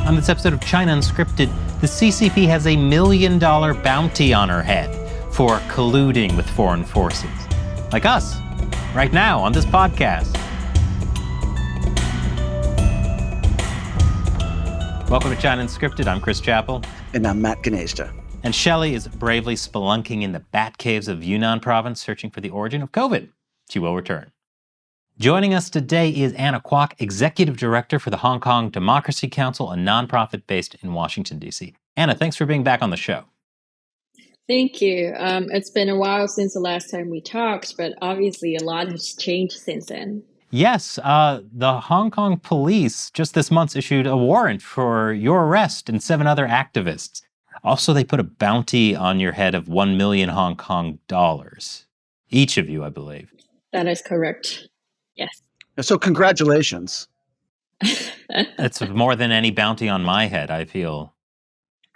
On this episode of China Unscripted, the CCP has a $1 million bounty on her head for colluding with foreign forces. Like us, right now on this podcast. Welcome to China Unscripted. I'm Chris Chappell. And I'm Matt Gnezda. And Shelley is bravely spelunking in the bat caves of Yunnan province, searching for the origin of COVID. She will return. Joining us today is Anna Kwok, Executive Director for the Hong Kong Democracy Council, a nonprofit based in Washington, D.C. Anna, thanks for being back on the show. Thank you. It's been a while since the last time we talked, but obviously a lot has changed since then. Yes, the Hong Kong police just this month issued a warrant for your arrest and 7 other activists. Also, they put a bounty on your head of 1 million Hong Kong dollars. Each of you, I believe. That is correct. Yes. So congratulations. It's more than any bounty on my head. I feel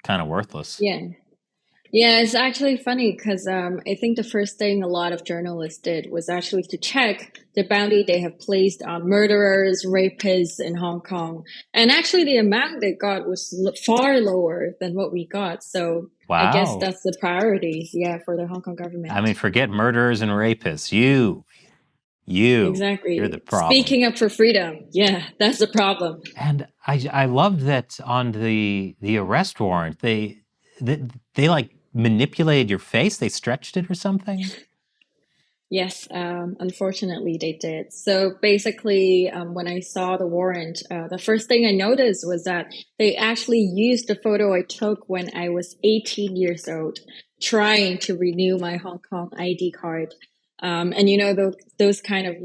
kind of worthless. Yeah, it's actually funny because I think the first thing a lot of journalists did was actually to check the bounty they have placed on murderers, rapists in Hong Kong. And actually the amount they got was far lower than what we got. So wow. I guess that's the priority, for the Hong Kong government. I mean, forget murderers and rapists. You. Exactly. You're the problem. Speaking up for freedom. Yeah, that's the problem. And I love that on the arrest warrant, they like manipulated your face? They stretched it or something? Yes, unfortunately they did. So basically, when I saw the warrant, the first thing I noticed was that they actually used the photo I took when I was 18 years old, trying to renew my Hong Kong ID card. And those kind of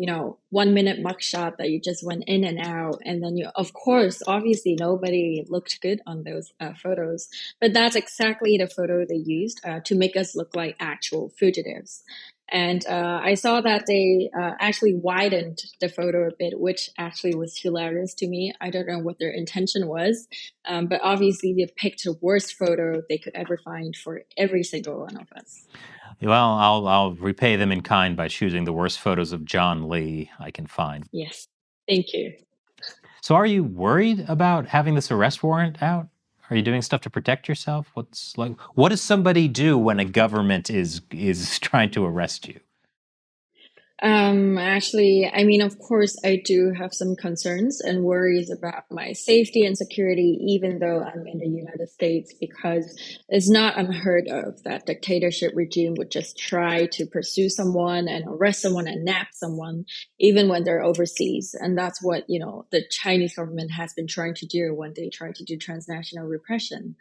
1 minute mugshot that you just went in and out, and then of course, obviously nobody looked good on those photos, but that's exactly the photo they used to make us look like actual fugitives. And I saw that they actually widened the photo a bit, which actually was hilarious to me. I don't know what their intention was, but obviously they picked the worst photo they could ever find for every single one of us. Well, I'll repay them in kind by choosing the worst photos of John Lee I can find. Yes, thank you. So are you worried about having this arrest warrant out? Are you doing stuff to protect yourself? What does somebody do when a government is trying to arrest you? Actually, I mean, of course, I do have some concerns and worries about my safety and security, even though I'm in the United States, because it's not unheard of that dictatorship regime would just try to pursue someone and arrest someone and nab someone, even when they're overseas. And that's what, the Chinese government has been trying to do when they try to do transnational repression.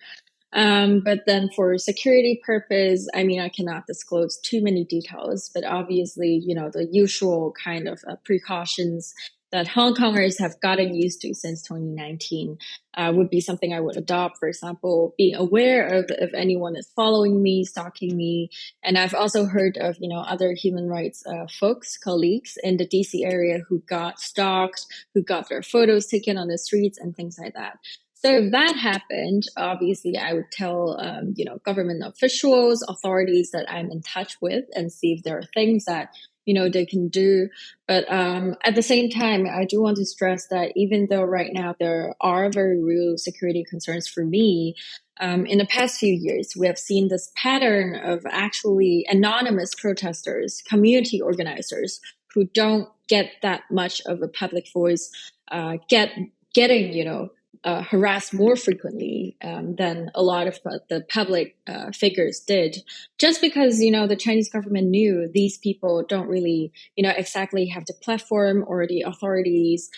But then for security purpose, I mean, I cannot disclose too many details, but obviously, the usual kind of precautions that Hong Kongers have gotten used to since 2019 would be something I would adopt. For example, being aware of if anyone is following me, stalking me. And I've also heard of, other human rights folks, colleagues in the DC area who got stalked, who got their photos taken on the streets and things like that. So if that happened, obviously I would tell, government officials, authorities that I'm in touch with and see if there are things that, they can do. But at the same time, I do want to stress that even though right now there are very real security concerns for me, in the past few years, we have seen this pattern of actually anonymous protesters, community organizers who don't get that much of a public voice, getting, harassed more frequently than a lot of the public figures did, just because, the Chinese government knew these people don't really, exactly have the platform or the authorities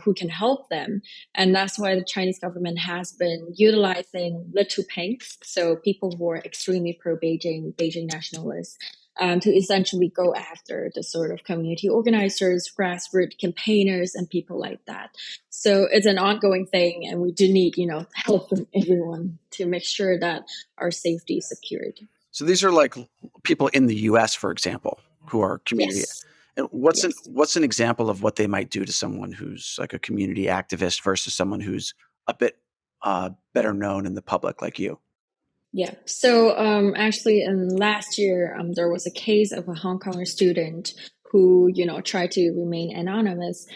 who can help them. And that's why the Chinese government has been utilizing little pinks, so people who are extremely pro-Beijing, Beijing nationalists, to essentially go after the sort of community organizers, grassroots campaigners, and people like that. So it's an ongoing thing, and we do need, help from everyone to make sure that our safety is secured. So these are like people in the U.S., for example, who are community. Yes. And what's an example of what they might do to someone who's like a community activist versus someone who's a bit better known in the public, like you? Yeah. So actually, in last year, there was a case of a Hong Konger student who, tried to remain anonymous,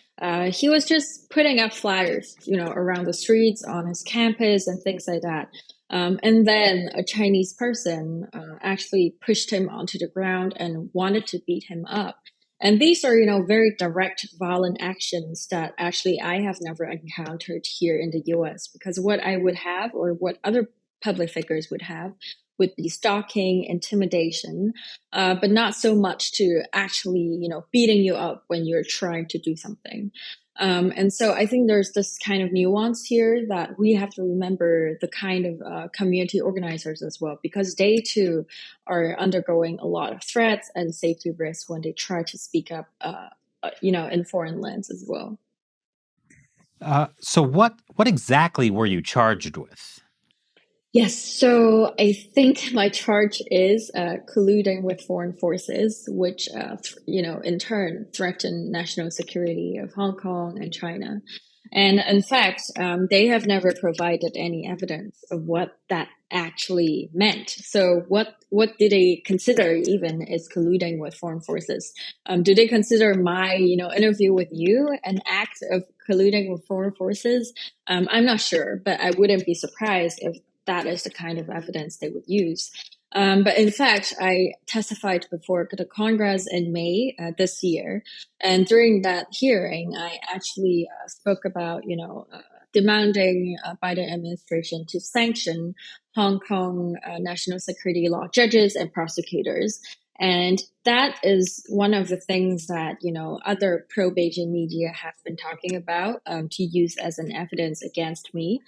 he was just putting up flyers, around the streets, on his campus and things like that. And then a Chinese person actually pushed him onto the ground and wanted to beat him up. And these are, very direct, violent actions that actually I have never encountered here in the US, because what I would have, or what other public figures would have, would be stalking, intimidation, but not so much to actually, beating you up when you're trying to do something. And so I think there's this kind of nuance here that we have to remember the kind of community organizers as well, because they too are undergoing a lot of threats and safety risks when they try to speak up, in foreign lands as well. So what exactly were you charged with? Yes, so I think my charge is colluding with foreign forces, which, in turn threaten national security of Hong Kong and China. And in fact, they have never provided any evidence of what that actually meant. So what do they consider even is colluding with foreign forces? Do they consider my, interview with you an act of colluding with foreign forces? I'm not sure, but I wouldn't be surprised if that is the kind of evidence they would use. But in fact, I testified before the Congress in May this year. And during that hearing, I actually spoke about, demanding Biden administration to sanction Hong Kong national security law judges and prosecutors. And that is one of the things that, other pro-Beijing media have been talking about to use as an evidence against me.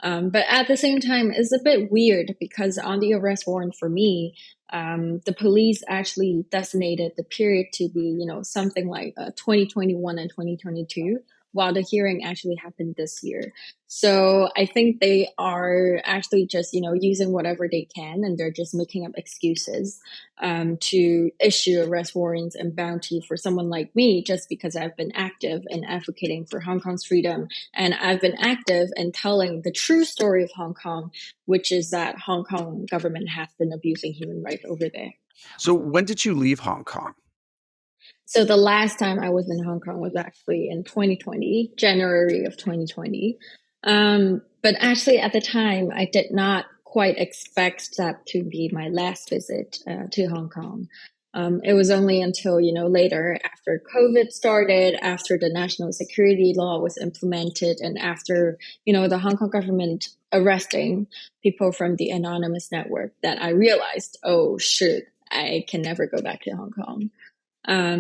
But at the same time, it's a bit weird because on the arrest warrant for me, the police actually designated the period to be, something like 2021 and 2022, while the hearing actually happened this year. So I think they are actually just, using whatever they can, and they're just making up excuses to issue arrest warrants and bounty for someone like me, just because I've been active in advocating for Hong Kong's freedom. And I've been active in telling the true story of Hong Kong, which is that Hong Kong government has been abusing human rights over there. So when did you leave Hong Kong? So the last time I was in Hong Kong was actually in 2020, January of 2020. But actually at the time, I did not quite expect that to be my last visit to Hong Kong. It was only until, later after COVID started, after the national security law was implemented, and after, the Hong Kong government arresting people from the anonymous network that I realized, oh, shoot, I can never go back to Hong Kong.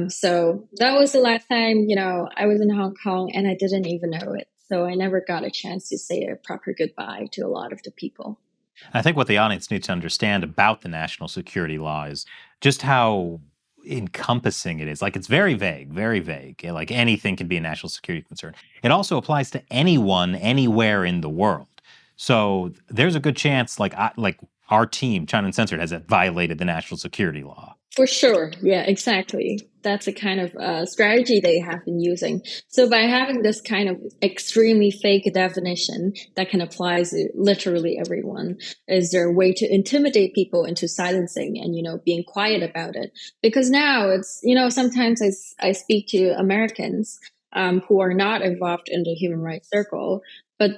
So that was the last time, I was in Hong Kong, and I didn't even know it. So I never got a chance to say a proper goodbye to a lot of the people. I think what the audience needs to understand about the national security law is just how encompassing it is. Like, it's very vague, very vague. Like, anything can be a national security concern. It also applies to anyone, anywhere in the world. So there's a good chance, like our team, China Uncensored, has violated the national security law. For sure. Yeah, exactly. That's a kind of strategy they have been using. So by having this kind of extremely fake definition that can apply to literally everyone, is there a way to intimidate people into silencing and, being quiet about it? Because now it's, sometimes I speak to Americans who are not involved in the human rights circle, but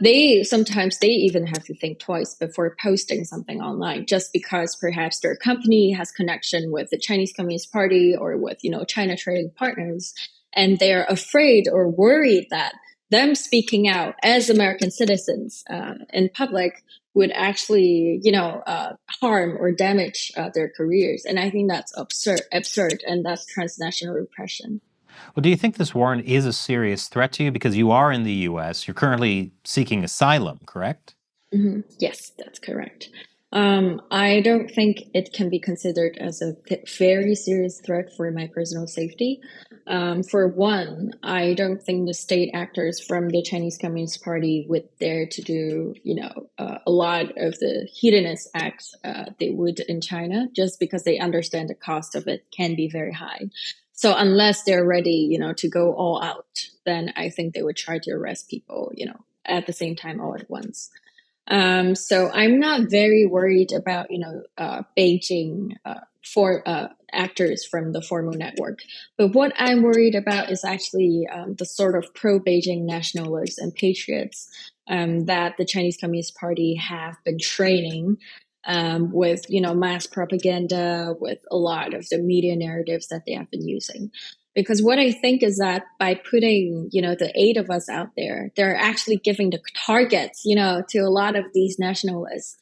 sometimes they even have to think twice before posting something online, just because perhaps their company has connection with the Chinese Communist Party or with, China trading partners. And they're afraid or worried that them speaking out as American citizens in public would actually, harm or damage their careers. And I think that's absurd, and that's transnational repression. Well, do you think this warrant is a serious threat to you? Because you are in the U.S., you're currently seeking asylum, correct? Mm-hmm. Yes, that's correct. I don't think it can be considered as a very serious threat for my personal safety. For one, I don't think the state actors from the Chinese Communist Party would dare to do, a lot of the hedonist acts they would in China, just because they understand the cost of it can be very high. So unless they're ready, to go all out, then I think they would try to arrest people, at the same time all at once. So I'm not very worried about, Beijing for actors from the formal network. But what I'm worried about is actually the sort of pro-Beijing nationalists and patriots that the Chinese Communist Party have been training with, mass propaganda, with a lot of the media narratives that they have been using. Because what I think is that by putting, the 8 of us out there, they're actually giving the targets, to a lot of these nationalists.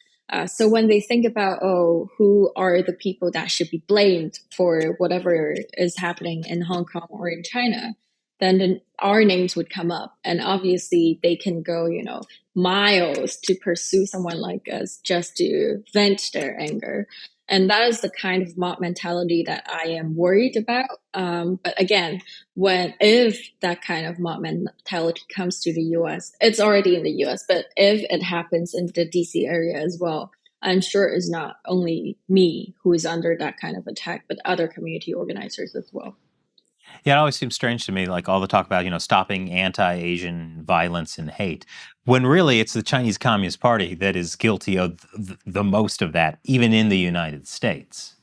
So when they think about, who are the people that should be blamed for whatever is happening in Hong Kong or in China, then our names would come up. And obviously they can go, miles to pursue someone like us just to vent their anger. And that is the kind of mob mentality that I am worried about. But again, if that kind of mob mentality comes to the US, it's already in the US, but if it happens in the DC area as well, I'm sure it's not only me who is under that kind of attack, but other community organizers as well. Yeah, it always seems strange to me, like all the talk about, stopping anti-Asian violence and hate, when really it's the Chinese Communist Party that is guilty of the most of that, even in the United States.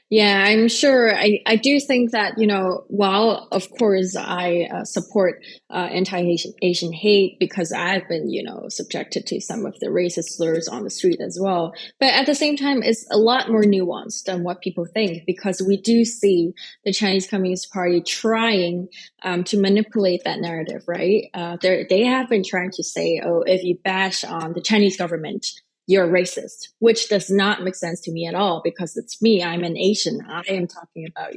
Yeah, I'm sure. I do think that, while of course I support anti-Asian hate because I've been, subjected to some of the racist slurs on the street as well. But at the same time, it's a lot more nuanced than what people think, because we do see the Chinese Communist Party trying to manipulate that narrative, right? They have been trying to say, if you bash on the Chinese government, you're racist, which does not make sense to me at all, because it's me. I'm an Asian. I am talking about,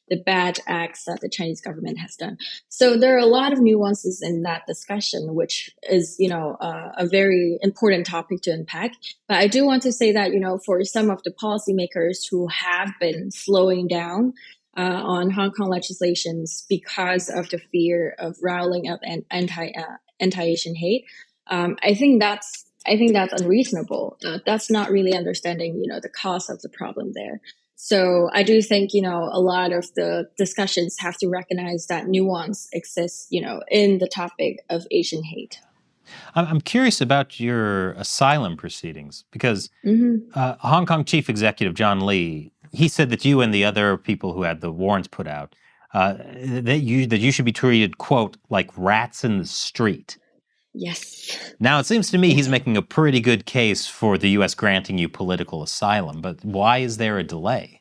the bad acts that the Chinese government has done. So there are a lot of nuances in that discussion, which is, a very important topic to unpack. But I do want to say that, for some of the policymakers who have been slowing down on Hong Kong legislations because of the fear of riling up anti-Asian hate, I think that's unreasonable. That's not really understanding, the cause of the problem there. So I do think, a lot of the discussions have to recognize that nuance exists, in the topic of Asian hate. I'm curious about your asylum proceedings, because Hong Kong Chief Executive John Lee, he said that you and the other people who had the warrants put out, that you should be treated, quote, like rats in the street. Yes. Now, it seems to me he's making a pretty good case for the U.S. granting you political asylum, but why is there a delay?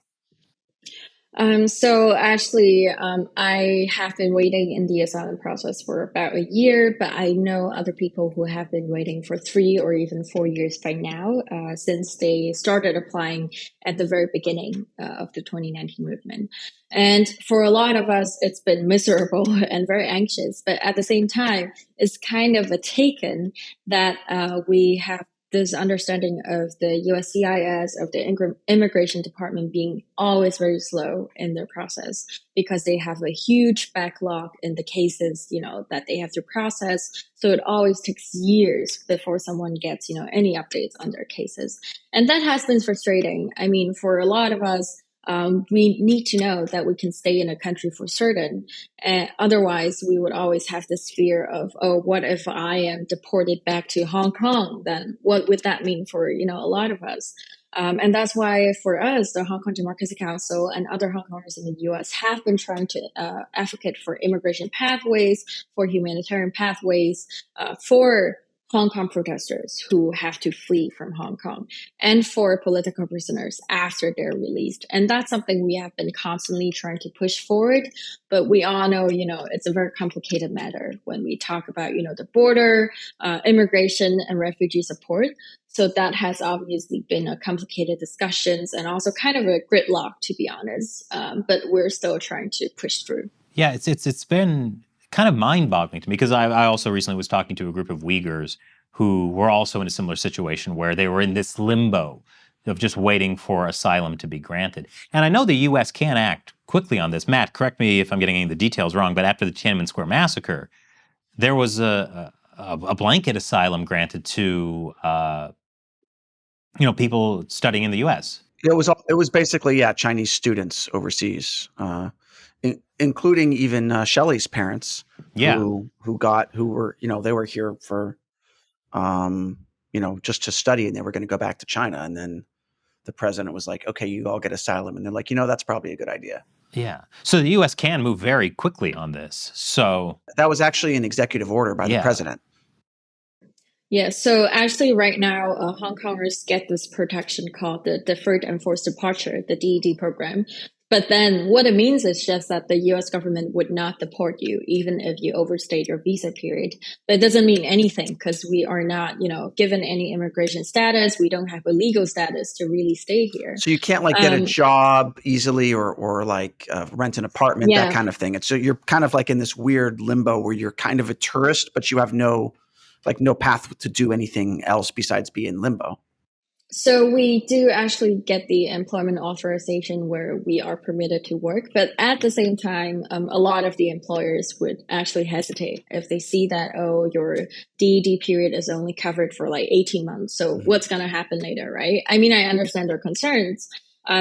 So actually, I have been waiting in the asylum process for about a year, but I know other people who have been waiting for 3 or even 4 years by now, since they started applying at the very beginning of the 2019 movement. And for a lot of us, it's been miserable and very anxious, but at the same time, it's kind of a taken that we have this understanding of the USCIS, of the immigration department being always very slow in their process, because they have a huge backlog in the cases, that they have to process. So it always takes years before someone gets, any updates on their cases. And that has been frustrating. I mean, for a lot of us, we need to know that we can stay in a country for certain. Otherwise, we would always have this fear of, what if I am deported back to Hong Kong? Then what would that mean for, a lot of us? And that's why for us, the Hong Kong Democracy Council and other Hong Kongers in the US have been trying to advocate for immigration pathways, for humanitarian pathways, for Hong Kong protesters who have to flee from Hong Kong, and for political prisoners after they're released. And that's something we have been constantly trying to push forward. But we all know, it's a very complicated matter when we talk about, the border, immigration and refugee support. So that has obviously been a complicated discussions and also kind of a gridlock, to be honest. But we're still trying to push through. Yeah, it's been kind of mind-boggling to me, because I also recently was talking to a group of Uyghurs who were also in a similar situation where they were in this limbo of just waiting for asylum to be granted. And I know the U.S. can act quickly on this. Matt, correct me if I'm getting any of the details wrong, but after the Tiananmen Square massacre, there was a blanket asylum granted to people studying in the U.S. It was basically Chinese students overseas, including even Shelley's parents, Yeah. who were they were here for just to study, and they were going to go back to China, and then the president was like, okay, you all get asylum. And they're like, that's probably a good idea. Yeah. So the U.S. can move very quickly on this. So that was actually an executive order by the president. Yeah, so actually right now, Hong Kongers get this protection called the Deferred Enforced Departure, the DED program. But then what it means is just that the US government would not deport you, even if you overstayed your visa period. But it doesn't mean anything because we are not, given any immigration status. We don't have a legal status to really stay here. So you can't get a job easily or rent an apartment, that kind of thing. And so you're kind of in this weird limbo where you're kind of a tourist, but you have no path to do anything else besides be in limbo. So we do actually get the employment authorization where we are permitted to work. But at the same time, a lot of the employers would actually hesitate if they see that, your DED period is only covered for 18 months. So what's going to happen later, right? I mean, I understand their concerns.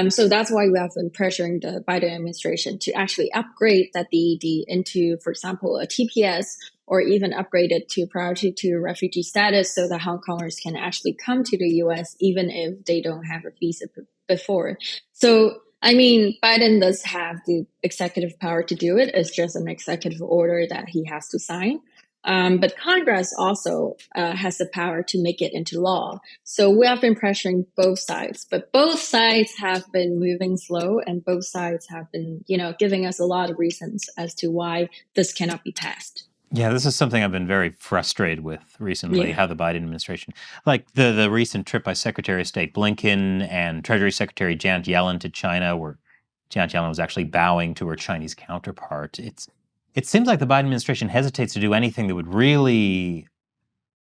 So that's why we have been pressuring the Biden administration to actually upgrade that DED into, for example, a TPS, or even upgrade it to priority to refugee status so that Hong Kongers can actually come to the US even if they don't have a visa before. So, I mean, Biden does have the executive power to do it. It's just an executive order that he has to sign. But Congress also has the power to make it into law. So we have been pressuring both sides, but both sides have been moving slow and both sides have been, giving us a lot of reasons as to why this cannot be passed. Yeah, this is something I've been very frustrated with recently, how the Biden administration, like the recent trip by Secretary of State Blinken and Treasury Secretary Janet Yellen to China, where Janet Yellen was actually bowing to her Chinese counterpart. It seems like the Biden administration hesitates to do anything that would really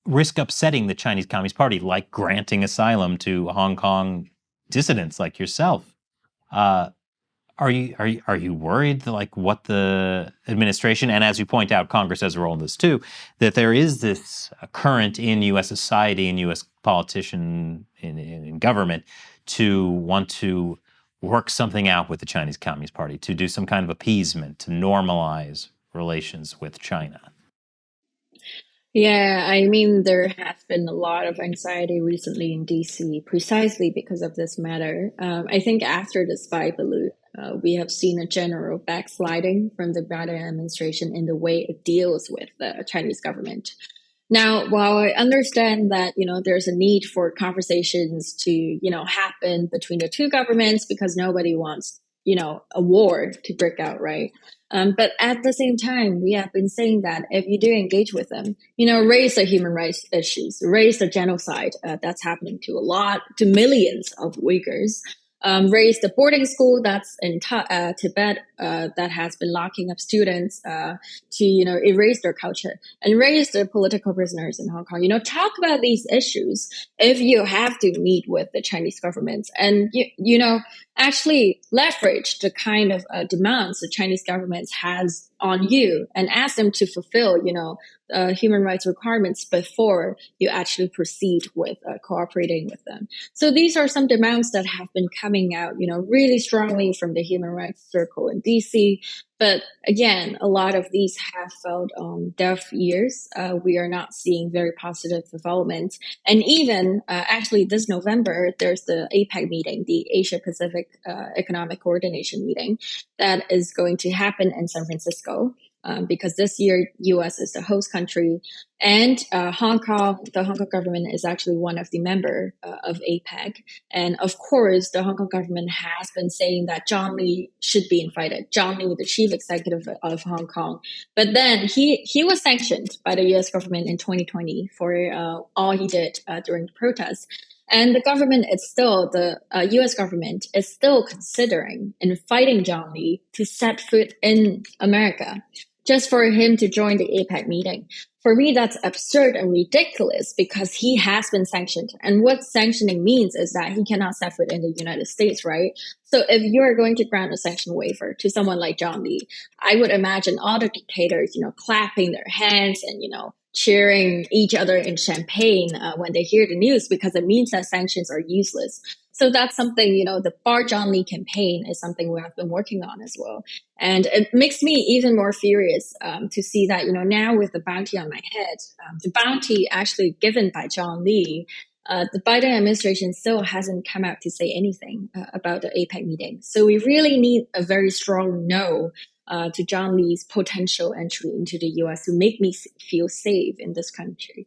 risk upsetting the Chinese Communist Party, like granting asylum to Hong Kong dissidents like yourself. Are you worried that what the administration, and as you point out, Congress has a role in this too, that there is this current in U.S. society and U.S. politician in government to want to work something out with the Chinese Communist Party, to do some kind of appeasement, to normalize relations with China? Yeah, I mean, there has been a lot of anxiety recently in DC precisely because of this matter. I think after the spy balloon, we have seen a general backsliding from the Biden administration in the way it deals with the Chinese government. Now, while I understand that, there's a need for conversations to, happen between the two governments because nobody wants, a war to break out, right? But at the same time, we have been saying that if you do engage with them, raise the human rights issues, raise the genocide that's happening to millions of Uyghurs, raise the boarding school that's in Tibet that has been locking up students to erase their culture, and raise the political prisoners in Hong Kong. Talk about these issues if you have to meet with the Chinese government, and actually leverage the kind of demands the Chinese government has on you, and ask them to fulfill human rights requirements before you actually proceed with cooperating with them. So these are some demands that have been coming out, really strongly from the human rights circle in DC. But again, a lot of these have felt on deaf ears. We are not seeing very positive developments. And even actually this November, there's the APEC meeting, the Asia Pacific Economic Coordination meeting that is going to happen in San Francisco. Because this year, U.S. is the host country, and the Hong Kong government is actually one of the members of APEC. And of course, the Hong Kong government has been saying that John Lee should be invited. John Lee, the chief executive of Hong Kong. But then he was sanctioned by the U.S. government in 2020 for all he did during the protests. And the government is still, the U.S. government is still considering inviting John Lee to set foot in America just for him to join the APEC meeting. For me, that's absurd and ridiculous because he has been sanctioned. And what sanctioning means is that he cannot set foot in the United States, right? So if you're going to grant a sanction waiver to someone like John Lee, I would imagine all the dictators, clapping their hands and, cheering each other in champagne when they hear the news because it means that sanctions are useless. So that's something, the Bar John Lee campaign is something we have been working on as well. And it makes me even more furious to see that, now with the bounty on my head, the bounty actually given by John Lee the Biden administration still hasn't come out to say anything about the APEC meeting. So we really need a very strong no to John Lee's potential entry into the US to make me feel safe in this country.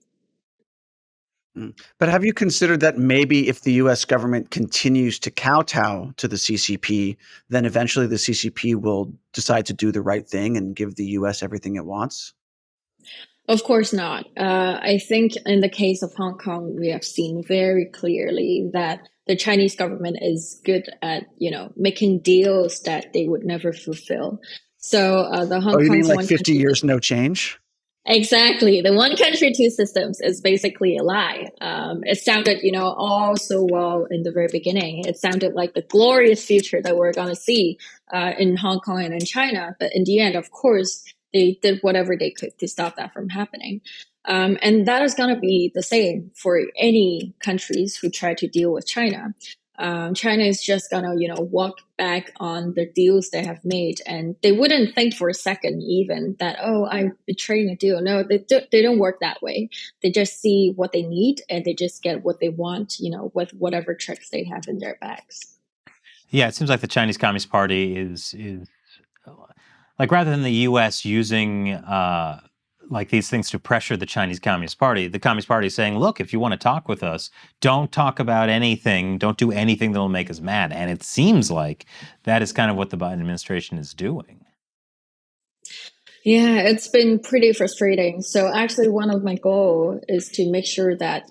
But have you considered that maybe if the U.S. government continues to kowtow to the CCP, then eventually the CCP will decide to do the right thing and give the U.S. everything it wants? Of course not. I think in the case of Hong Kong, we have seen very clearly that the Chinese government is good at, making deals that they would never fulfill. So the Hong Kong's you mean like one 50 country, years, no change? Exactly. The one country, two systems is basically a lie. It sounded, all so well in the very beginning. It sounded like the glorious future that we're going to see in Hong Kong and in China. But in the end, of course, they did whatever they could to stop that from happening. And that is going to be the same for any countries who try to deal with China. China is just gonna, walk back on the deals they have made, and they wouldn't think for a second even that, oh, I'm betraying a deal. No, they don't work that way. They just see what they need, and they just get what they want, with whatever tricks they have in their bags. Yeah, it seems like the Chinese Communist Party is like, rather than the U.S. using like these things to pressure the Chinese Communist Party, the Communist Party is saying, look, if you want to talk with us, don't talk about anything, don't do anything that'll make us mad. And it seems like that is kind of what the Biden administration is doing. Yeah, it's been pretty frustrating. So actually one of my goals is to make sure that,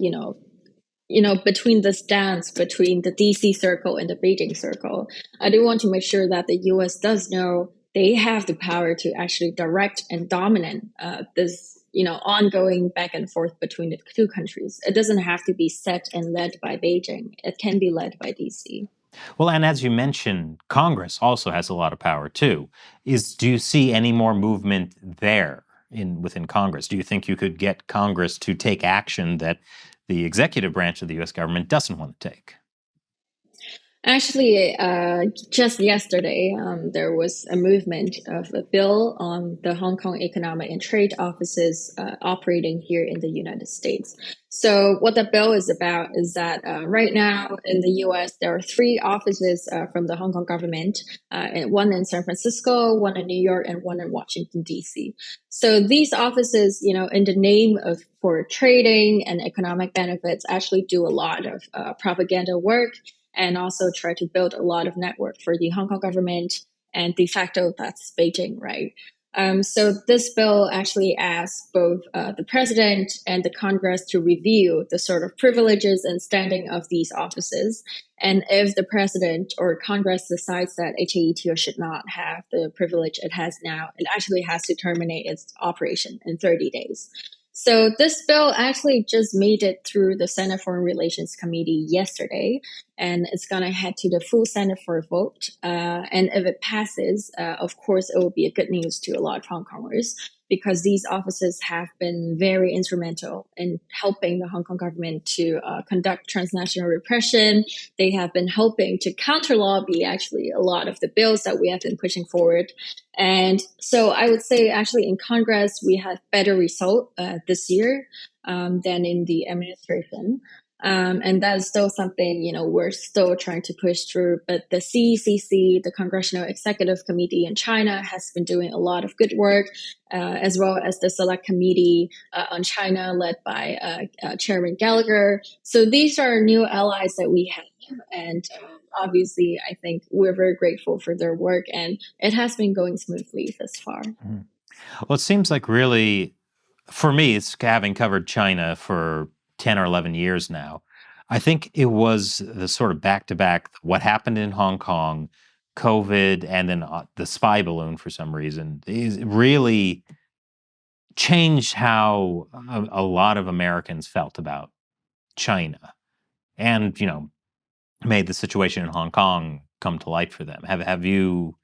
between this dance between the DC circle and the Beijing circle, I do want to make sure that the US does know they have the power to actually direct and dominate this, ongoing back and forth between the two countries. It doesn't have to be set and led by Beijing. It can be led by DC. Well, and as you mentioned, Congress also has a lot of power too. Do you see any more movement there within Congress? Do you think you could get Congress to take action that the executive branch of the U.S. government doesn't want to take? Actually, just yesterday, there was a movement of a bill on the Hong Kong Economic and Trade offices operating here in the United States. So what the bill is about is that right now in the U.S., there are 3 offices from the Hong Kong government, one in San Francisco, one in New York, and one in Washington, D.C. So these offices, in the name of for trading and economic benefits, actually do a lot of propaganda work, and also try to build a lot of network for the Hong Kong government, and de facto that's Beijing, right? So this bill actually asks both the president and the Congress to review the sort of privileges and standing of these offices. And if the president or Congress decides that HAETO should not have the privilege it has now, it actually has to terminate its operation in 30 days. So this bill actually just made it through the Senate Foreign Relations Committee yesterday, and it's going to head to the full Senate for a vote. And if it passes, of course, it will be a good news to a lot of Hong Kongers, because these offices have been very instrumental in helping the Hong Kong government to conduct transnational repression. They have been helping to counter-lobby actually a lot of the bills that we have been pushing forward. And so I would say actually in Congress, we had better result this year than in the administration. And that's still something, we're still trying to push through. But the CECC, the Congressional Executive Committee in China, has been doing a lot of good work, as well as the Select Committee on China led by Chairman Gallagher. So these are new allies that we have. And obviously, I think we're very grateful for their work, and it has been going smoothly thus far. Mm-hmm. Well, it seems like really, for me, it's having covered China for 10 or 11 years now. I think it was the sort of back-to-back, what happened in Hong Kong, COVID, and then the spy balloon for some reason, is really changed how a lot of Americans felt about China, and, made the situation in Hong Kong come to light for them. Have you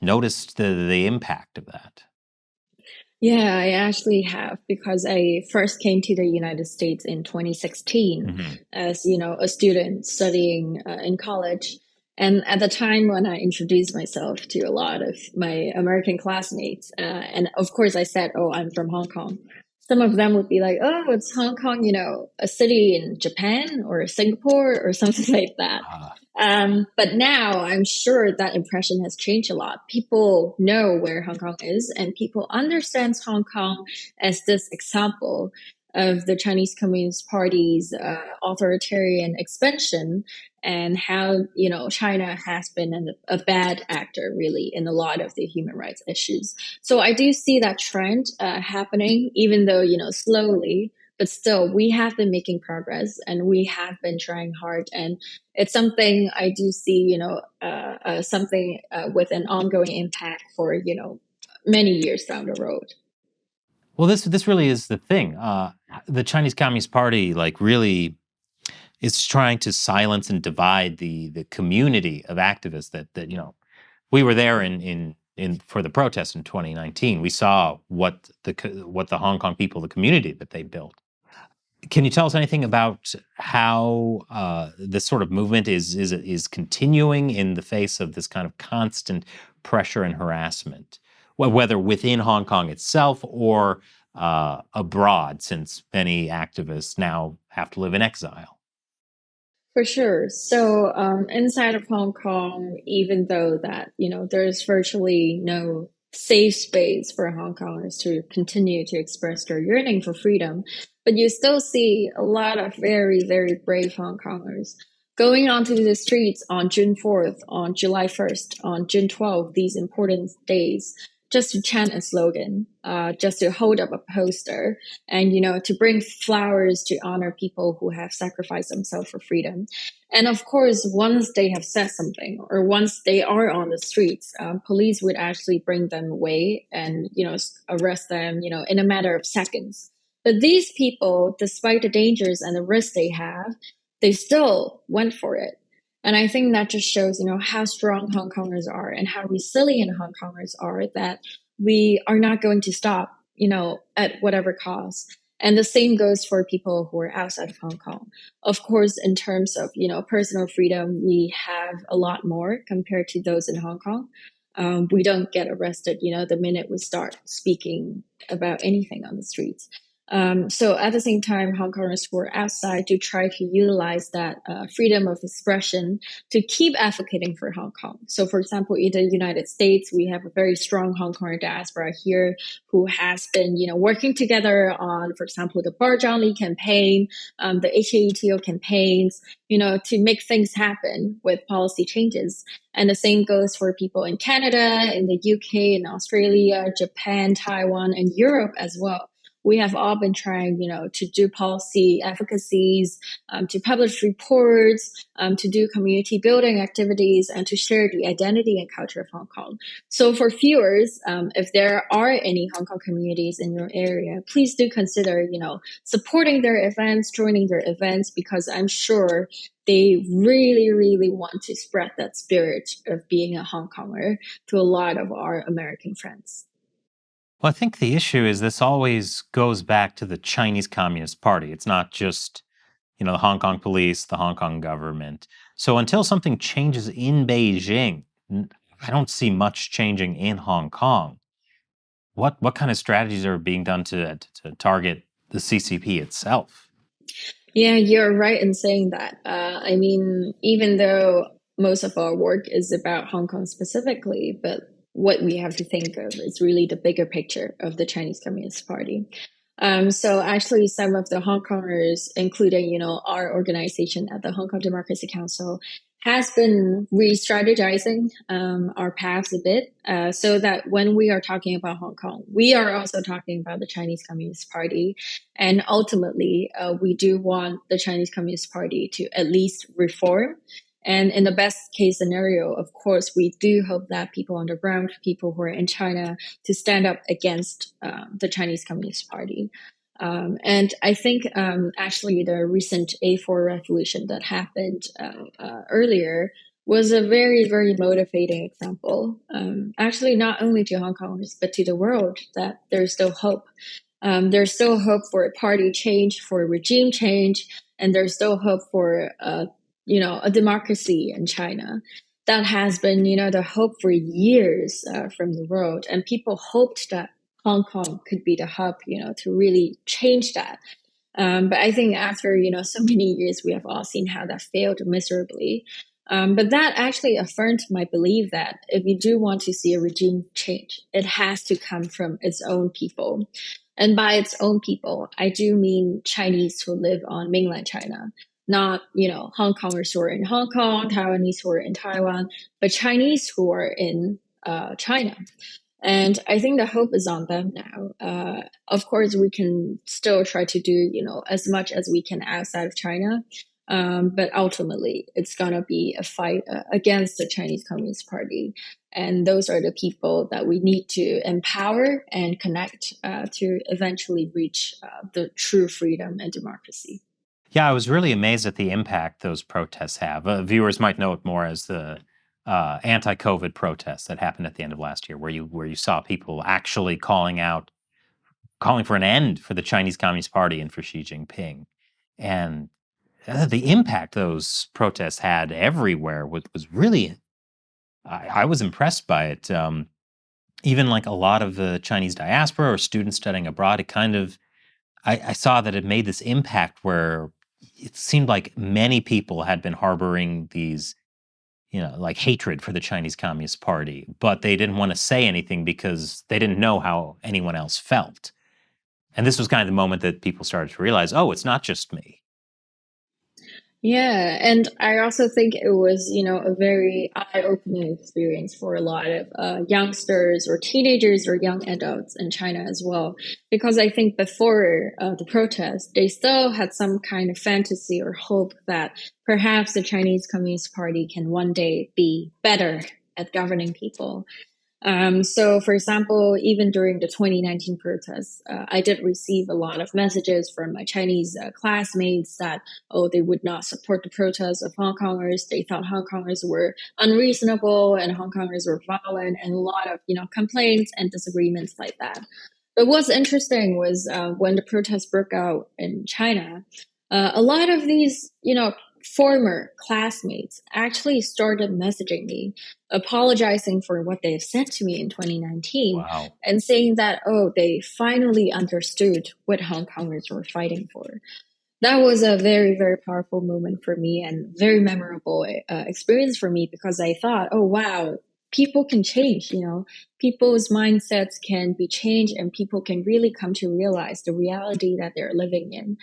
noticed the impact of that? Yeah, I actually have, because I first came to the United States in 2016 as, a student studying in college. And at the time when I introduced myself to a lot of my American classmates, and of course I said, oh, I'm from Hong Kong. some of them would be like, oh, it's Hong Kong, a city in Japan or Singapore or something like that. But now I'm sure that impression has changed a lot. People know where Hong Kong is, and people understand Hong Kong as this example of the Chinese Communist Party's authoritarian expansion, and how China has been a bad actor really in a lot of the human rights issues. So I do see that trend happening, even though slowly, but still we have been making progress and we have been trying hard, and it's something I do see something with an ongoing impact for many years down the road. Well, this really is the thing. The Chinese Communist Party really is trying to silence and divide the community of activists that we were there in for the protests in 2019. We saw what the Hong Kong people, the community that they built. Can you tell us anything about how this sort of movement is continuing in the face of this kind of constant pressure and harassment, whether within Hong Kong itself or abroad, since many activists now have to live in exile? For sure. So inside of Hong Kong, even though that, there's virtually no safe space for Hong Kongers to continue to express their yearning for freedom, but you still see a lot of very, very brave Hong Kongers going onto the streets on June 4th, on July 1st, on June 12th, these important days, just to chant a slogan, just to hold up a poster, and to bring flowers to honor people who have sacrificed themselves for freedom. And of course, once they have said something, or once they are on the streets, police would actually bring them away and arrest them in a matter of seconds. But these people, despite the dangers and the risks they have, they still went for it. And I think that just shows, how strong Hong Kongers are and how resilient Hong Kongers are, that we are not going to stop, at whatever cost. And the same goes for people who are outside of Hong Kong. Of course, in terms of, personal freedom, we have a lot more compared to those in Hong Kong. We don't get arrested, the minute we start speaking about anything on the streets. So at the same time, Hong Kongers who are outside do try to utilize that freedom of expression to keep advocating for Hong Kong. So for example, in the United States, we have a very strong Hong Konger diaspora here who has been, working together on, for example, the Bar Zhang Li campaign, the HAETO campaigns, to make things happen with policy changes. And the same goes for people in Canada, in the UK, in Australia, Japan, Taiwan, and Europe as well. We have all been trying, to do policy advocacies, to publish reports, to do community building activities, and to share the identity and culture of Hong Kong. So for viewers, if there are any Hong Kong communities in your area, please do consider, supporting their events, joining their events, because I'm sure they really, really want to spread that spirit of being a Hong Konger to a lot of our American friends. Well, I think the issue is this always goes back to the Chinese Communist Party. It's not just, the Hong Kong police, the Hong Kong government. So until something changes in Beijing, I don't see much changing in Hong Kong. What kind of strategies are being done to target the CCP itself? Yeah, you're right in saying that. I mean, even though most of our work is about Hong Kong specifically, but what we have to think of is really the bigger picture of the Chinese Communist Party. So actually, some of the Hong Kongers, including, our organization at the Hong Kong Democracy Council, has been re-strategizing our paths a bit, so that when we are talking about Hong Kong, we are also talking about the Chinese Communist Party. And ultimately, we do want the Chinese Communist Party to at least reform. And in the best case scenario, of course, we do hope that people on the ground, people who are in China, to stand up against the Chinese Communist Party. And I think actually the recent A4 revolution that happened earlier was a very, very motivating example. Actually, not only to Hong Kongers, but to the world, that there's still hope. There's still hope for a party change, for a regime change, and there's still hope for a democracy in China. That has been, the hope for years from the world. And people hoped that Hong Kong could be the hub, to really change that. But I think after, so many years, we have all seen how that failed miserably. But that actually affirmed my belief that if you do want to see a regime change, it has to come from its own people. And by its own people, I do mean Chinese who live on mainland China, not, Hong Kongers who are in Hong Kong, Taiwanese who are in Taiwan, but Chinese who are in China. And I think the hope is on them now. Of course, we can still try to do, as much as we can outside of China. But ultimately, it's going to be a fight against the Chinese Communist Party. And those are the people that we need to empower and connect to eventually reach the true freedom and democracy. Yeah, I was really amazed at the impact those protests have. Viewers might know it more as the anti-COVID protests that happened at the end of last year, where you saw people actually calling for an end for the Chinese Communist Party and for Xi Jinping. And the impact those protests had everywhere was really, I was impressed by it. Even like a lot of the Chinese diaspora or students studying abroad, it kind of, I saw that it made this impact where it seemed like many people had been harboring these, like hatred for the Chinese Communist Party, but they didn't want to say anything because they didn't know how anyone else felt. And this was kind of the moment that people started to realize, oh, it's not just me. Yeah, and I also think it was, a very eye-opening experience for a lot of youngsters or teenagers or young adults in China as well. Because I think before the protest, they still had some kind of fantasy or hope that perhaps the Chinese Communist Party can one day be better at governing people. So, for example, even during the 2019 protests, I did receive a lot of messages from my Chinese classmates that, they would not support the protests of Hong Kongers. They thought Hong Kongers were unreasonable and Hong Kongers were violent, and a lot of, complaints and disagreements like that. But what's interesting was when the protests broke out in China, a lot of these, former classmates actually started messaging me, apologizing for what they have said to me in 2019. Wow. And saying that, they finally understood what Hong Kongers were fighting for. That was a very, very powerful moment for me and very memorable experience for me, because I thought, oh, wow, people can change, people's mindsets can be changed and people can really come to realize the reality that they're living in.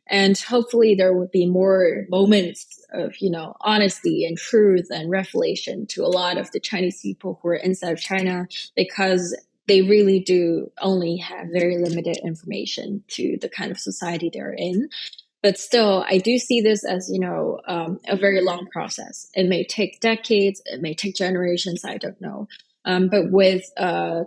And hopefully there would be more moments of, honesty and truth and revelation to a lot of the Chinese people who are inside of China, because they really do only have very limited information to the kind of society they're in. But still, I do see this as, a very long process. It may take decades, it may take generations, I don't know. But with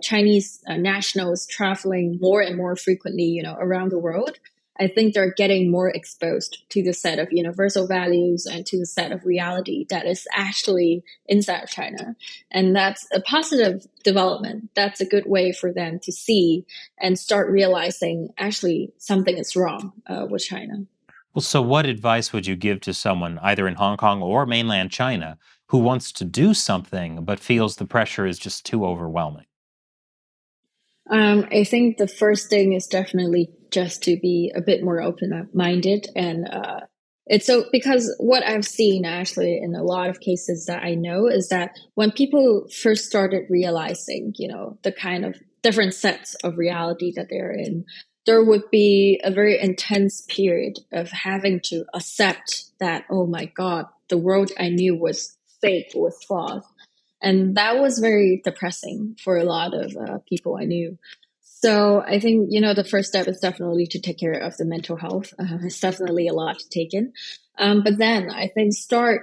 Chinese nationals traveling more and more frequently, around the world, I think they're getting more exposed to the set of universal values and to the set of reality that is actually inside of China. And that's a positive development. That's a good way for them to see and start realizing actually something is wrong with China. Well, so what advice would you give to someone either in Hong Kong or mainland China who wants to do something but feels the pressure is just too overwhelming? I think the first thing is definitely just to be a bit more open-minded. And it's so, because what I've seen actually in a lot of cases that I know is that when people first started realizing, the kind of different sets of reality that they're in, there would be a very intense period of having to accept that, oh my God, the world I knew was fake, was false. And that was very depressing for a lot of people I knew. So I think, the first step is definitely to take care of the mental health. It's definitely a lot to take in. But then I think start,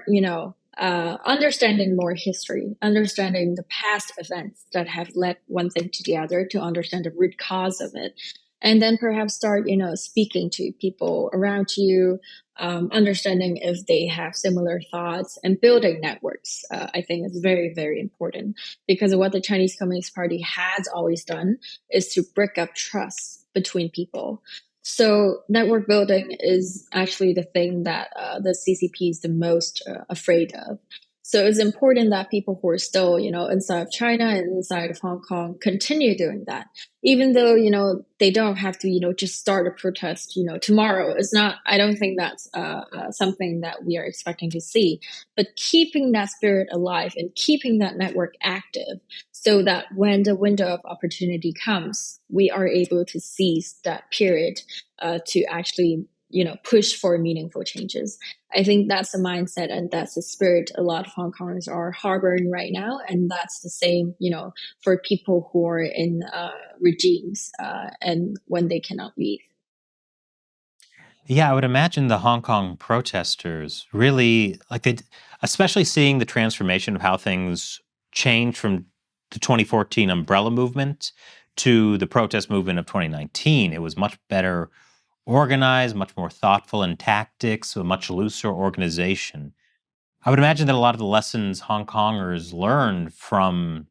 understanding more history, understanding the past events that have led one thing to the other, to understand the root cause of it. And then perhaps start, speaking to people around you, understanding if they have similar thoughts, and building networks. I think is very, very important, because what the Chinese Communist Party has always done is to break up trust between people. So network building is actually the thing that the CCP is the most afraid of. So it's important that people who are still, inside of China and inside of Hong Kong continue doing that, even though, they don't have to, just start a protest, tomorrow. It's not, I don't think that's something that we are expecting to see, but keeping that spirit alive and keeping that network active so that when the window of opportunity comes, we are able to seize that period to actually push for meaningful changes. I think that's the mindset and that's the spirit a lot of Hong Kongers are harboring right now. And that's the same, for people who are in regimes and when they cannot leave. Yeah, I would imagine the Hong Kong protesters really especially seeing the transformation of how things changed from the 2014 umbrella movement to the protest movement of 2019. It was much better organized, much more thoughtful in tactics, a much looser organization. I would imagine that a lot of the lessons Hong Kongers learned from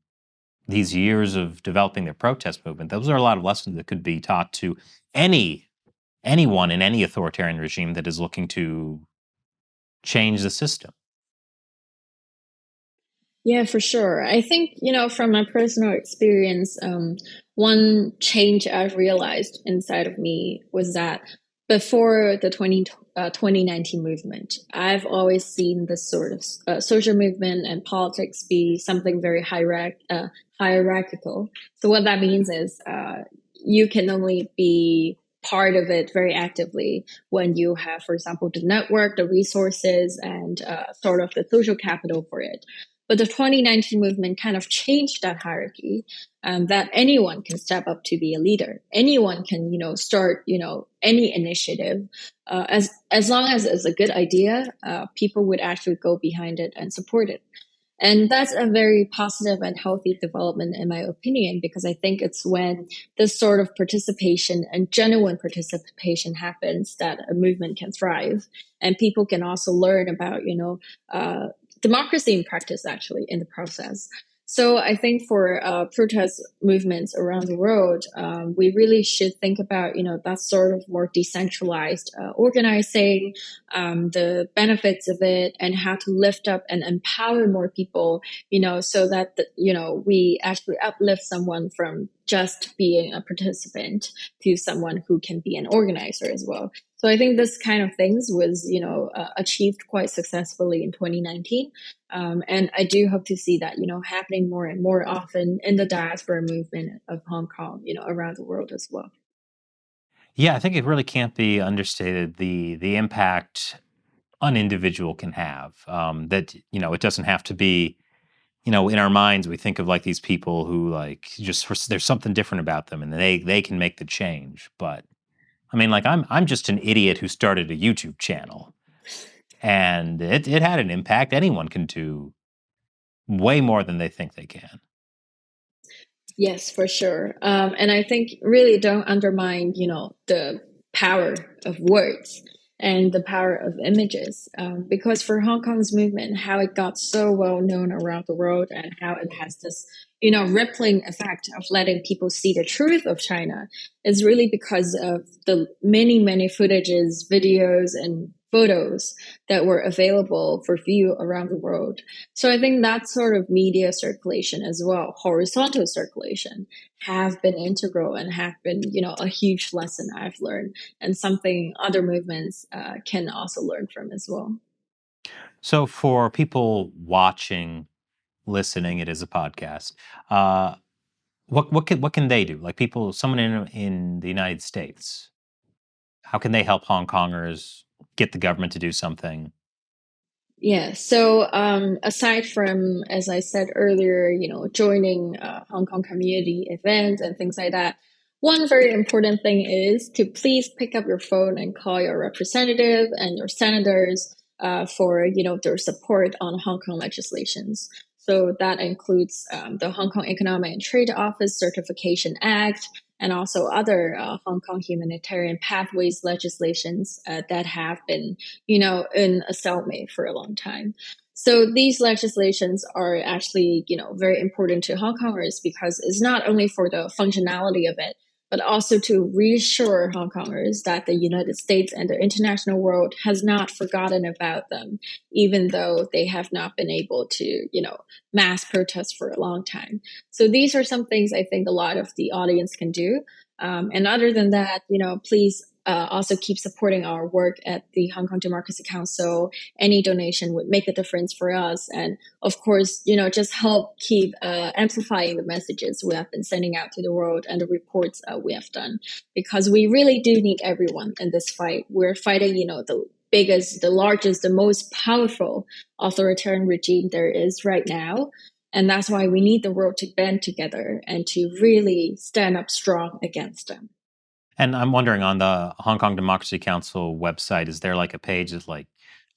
these years of developing their protest movement, those are a lot of lessons that could be taught to anyone in any authoritarian regime that is looking to change the system. Yeah, for sure. I think, from my personal experience, one change I've realized inside of me was that before the 2019 movement, I've always seen this sort of social movement and politics be something very hierarchical. So what that means is you can only be part of it very actively when you have, for example, the network, the resources, and sort of the social capital for it. But the 2019 movement kind of changed that hierarchy, that anyone can step up to be a leader. Anyone can, start, any initiative. As long as it's a good idea, people would actually go behind it and support it. And that's a very positive and healthy development, in my opinion, because I think it's when this sort of participation and genuine participation happens that a movement can thrive. And people can also learn about, democracy in practice, actually, in the process. So I think for protest movements around the world, we really should think about, that sort of more decentralized organizing, the benefits of it, and how to lift up and empower more people, so that, we actually uplift someone from just being a participant to someone who can be an organizer as well. So I think this kind of things was, achieved quite successfully in 2019. And I do hope to see that, happening more and more often in the diaspora movement of Hong Kong, around the world as well. Yeah, I think it really can't be understated the impact an individual can have. That it doesn't have to be, in our minds we think of like these people who there's something different about them and they can make the change. But I mean, like I'm just an idiot who started a YouTube channel, and it had an impact. Anyone can do way more than they think they can. Yes, for sure. And I think really don't undermine, the power of words and the power of images. Because for Hong Kong's movement, how it got so well known around the world and how it has this, rippling effect of letting people see the truth of China is really because of the many, many footages, videos, and photos that were available for view around the world. So I think that sort of media circulation as well, horizontal circulation, have been integral and have been, a huge lesson I've learned and something other movements can also learn from as well. So for people watching, listening, it is a podcast. What can they do? Like someone in the United States, how can they help Hong Kongers get the government to do something? Yeah. So aside from, as I said earlier, joining Hong Kong community events and things like that, one very important thing is to please pick up your phone and call your representative and your senators for their support on Hong Kong legislations. So that includes the Hong Kong Economic and Trade Office Certification Act, and also other Hong Kong humanitarian pathways legislations that have been, in a stalemate for a long time. So these legislations are actually, very important to Hong Kongers because it's not only for the functionality of it, but also to reassure Hong Kongers that the United States and the international world has not forgotten about them, even though they have not been able to, mass protest for a long time. So these are some things I think a lot of the audience can do. And other than that, please also keep supporting our work at the Hong Kong Democracy Council. Any donation would make a difference for us. And of course, just help keep amplifying the messages we have been sending out to the world and the reports we have done, because we really do need everyone in this fight. We're fighting, the biggest, the largest, the most powerful authoritarian regime there is right now. And that's why we need the world to band together and to really stand up strong against them. And I'm wondering, on the Hong Kong Democracy Council website, is there like a page that like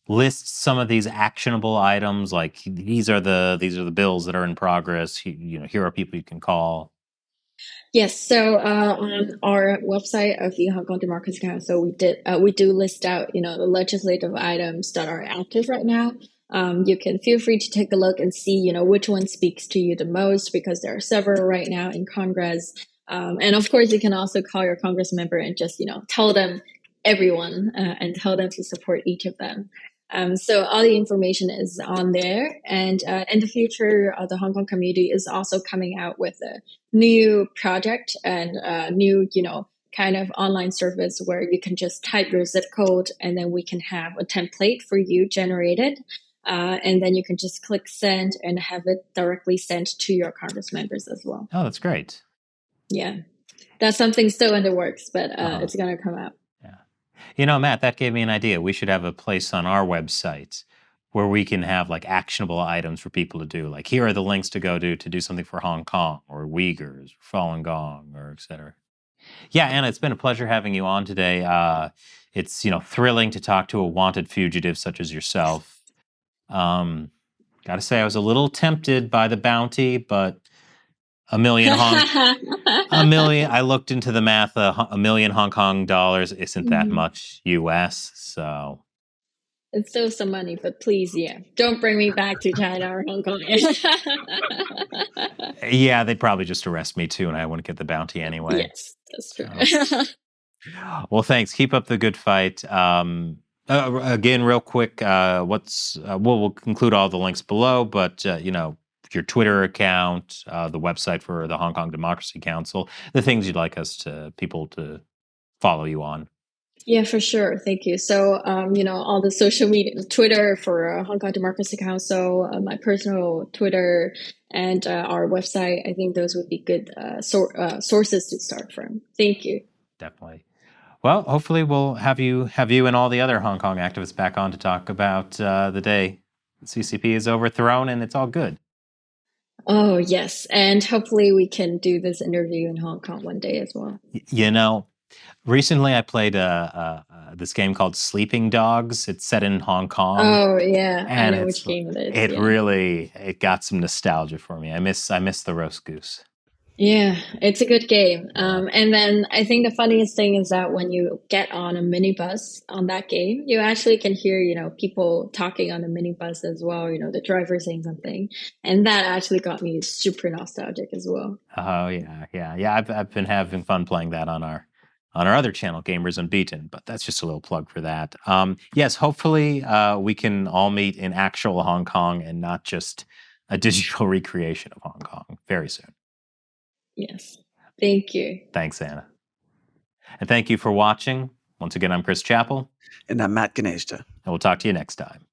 lists some of these actionable items? Like these are the bills that are in progress. Here are people you can call. Yes. So on our website of the Hong Kong Democracy Council, we do list out the legislative items that are active right now. You can feel free to take a look and see which one speaks to you the most, because there are several right now in Congress. And of course, you can also call your Congress member and just, tell them everyone and tell them to support each of them. So all the information is on there. And in the future, the Hong Kong community is also coming out with a new project and a new, kind of online service where you can just type your zip code and then we can have a template for you generated. And then you can just click send and have it directly sent to your Congress members as well. Oh, that's great. Yeah, that's something still in the works, but it's going to come out. Yeah. Matt, that gave me an idea. We should have a place on our website where we can have like actionable items for people to do. Like, here are the links to go to do something for Hong Kong or Uyghurs, or Falun Gong, or et cetera. Yeah, Anna, it's been a pleasure having you on today. It's, thrilling to talk to a wanted fugitive such as yourself. Got to say, I was a little tempted by the bounty, but I looked into the math. $1 million Hong Kong dollars isn't that much US. So it's still some money, but please, don't bring me back to China or Hong Kong. Yeah, they'd probably just arrest me too, and I wouldn't get the bounty anyway. Yes, that's true. Well, thanks. Keep up the good fight. Again, real quick, we'll include all the links below, but your Twitter account, the website for the Hong Kong Democracy Council, the things you'd like people to follow you on. Yeah, for sure. Thank you. So, all the social media, Twitter for Hong Kong Democracy Council, my personal Twitter, and our website. I think those would be good sources to start from. Thank you. Definitely. Well, hopefully we'll have you and all the other Hong Kong activists back on to talk about the day the CCP is overthrown and it's all good. Oh, yes. And hopefully we can do this interview in Hong Kong one day as well. Recently I played this game called Sleeping Dogs. It's set in Hong Kong. Oh, yeah. And I know which game it is. It got some nostalgia for me. I miss the roast goose. Yeah, it's a good game. And then I think the funniest thing is that when you get on a minibus on that game, you actually can hear, people talking on the minibus as well, the driver saying something. And that actually got me super nostalgic as well. Oh, yeah. I've been having fun playing that on our other channel, Gamers Unbeaten, but that's just a little plug for that. Yes, hopefully we can all meet in actual Hong Kong and not just a digital recreation of Hong Kong very soon. Yes. Thank you. Thanks, Anna. And thank you for watching. Once again, I'm Chris Chappell. And I'm Matt Ganesta. And we'll talk to you next time.